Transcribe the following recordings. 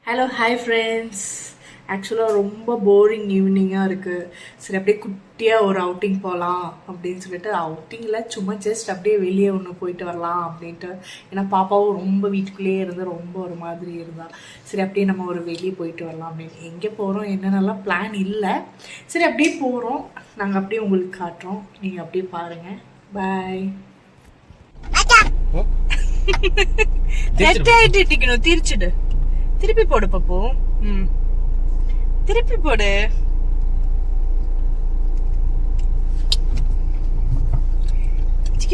Hello hi friends. ஆக்சுவலாக ரொம்ப boring ஈவினிங்காக இருக்குது. சரி அப்படியே குட்டியாக ஒரு அவுட்டிங் போகலாம் அப்படின்னு சொல்லிட்டு அவுட்டிங்கில் சும்மா ஜஸ்ட் அப்படியே வெளியே ஒன்று போயிட்டு வரலாம் அப்படின்ட்டு. ஏன்னா பாப்பாவும் ரொம்ப வீட்டுக்குள்ளேயே இருந்து ரொம்ப ஒரு மாதிரி இருந்தா. சரி அப்படியே நம்ம ஒரு வெளியே போயிட்டு வரலாம் அப்படின்னு. எங்கே போகிறோம் என்னென்னலாம் பிளான் இல்லை. சரி அப்படியே போகிறோம். நாங்கள் அப்படியே உங்களுக்கு காட்டுறோம். நீங்கள் அப்படியே பாருங்கள். பாய். தீர்ச்சிடு. திருப்பி போடு பப்பு. திருப்பி போடு.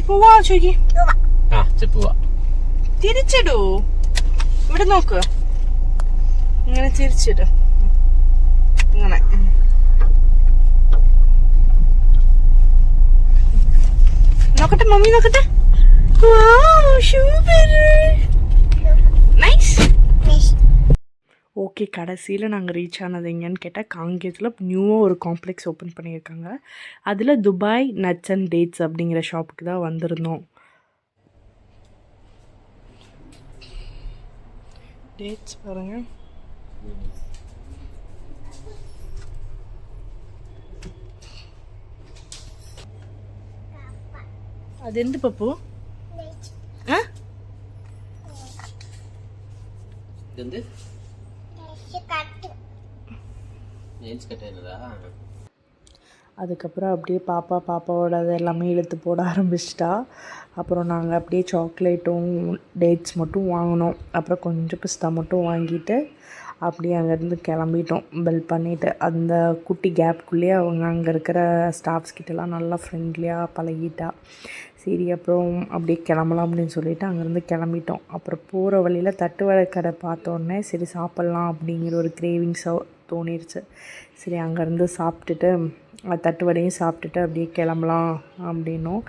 പോവാ ചോയ്ക്ക്. തിരിച്ചിടൂ. ഇവിടെ നോക്ക്. ഇങ്ങനെ തിരിച്ചിട്. ഇങ്ങനെ നോക്കട്ടെ മമ്മി നോക്കട്ടെ. നൈസ്. ஓகே, கடைசியில் நாங்கள் ரீச் ஆனது எங்கேன்னு கேட்டால் காங்கேயத்தில் நியூவாக ஒரு காம்ப்ளெக்ஸ் ஓப்பன் பண்ணியிருக்காங்க. அதில் துபாய் நட்ஸ் அண்ட் டேட்ஸ் அப்படிங்கிற ஷாப்புக்கு தான் வந்திருந்தோம். டேட்ஸ் பாருங்கள். அது எந்த பப்பு? அதுக்கப்புறம் அப்படியே பாப்பாவோட அது எல்லாமே இழுத்து போட ஆரம்பிச்சிட்டா. அப்புறம் நாங்கள் அப்படியே சாக்லேட்டும் டேட்ஸ் மட்டும் வாங்கினோம். அப்புறம் கொஞ்சம் பிஸ்தா மட்டும் வாங்கிட்டு அப்படியே அங்கேருந்து கிளம்பிட்டோம். பெல் பண்ணிவிட்டு அந்த குட்டி கேப்குள்ளேயே அவங்க அங்கே இருக்கிற ஸ்டாஃப்ஸ் கிட்டலாம் நல்லா ஃப்ரெண்ட்லியாக பழகிட்டா. சரி அப்புறம் அப்படியே கிளம்பலாம் அப்படின்னு சொல்லிவிட்டு அங்கேருந்து கிளம்பிட்டோம். அப்புறம் போகிற வழியில் தட்டு வடை கடை பார்த்தோன்னே சரி சாப்பிட்லாம் அப்படிங்கிற ஒரு கிரேவிங்ஸாக தோணிருச்சு. சரி அங்கேருந்து சாப்பிட்டுட்டு தட்டு வடையும் சாப்பிட்டுட்டு அப்படியே கிளம்பலாம் அப்படின்னோம்.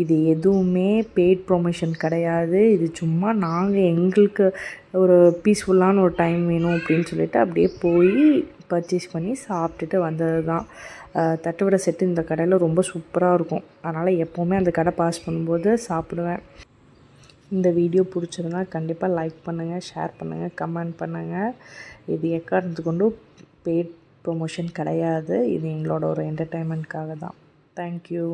இது எதுவுமே பெய்ட் ப்ரொமோஷன் கிடையாது. இது சும்மா நாங்கள் எங்களுக்கு ஒரு பீஸ்ஃபுல்லான ஒரு டைம் வேணும் அப்படின்னு சொல்லிட்டு அப்படியே போய் பர்ச்சேஸ் பண்ணி சாப்பிட்டுட்டு வந்தது தான். தட்டு வடை செட்டு இந்த கடையில் ரொம்ப சூப்பராக இருக்கும். அதனால் எப்போவுமே அந்த கடை பாஸ் பண்ணும்போது சாப்பிடுவேன். இந்த வீடியோ பிடிச்சிருந்தா கண்டிப்பாக லைக் பண்ணுங்கள், ஷேர் பண்ணுங்கள், கமெண்ட் பண்ணுங்கள். இது எக்காரணத்து கொண்டு பெய்ட் ப்ரொமோஷன் கிடையாது. இது எங்களோட ஒரு என்டர்டெயின்மெண்ட்காக தான். தேங்க்யூ.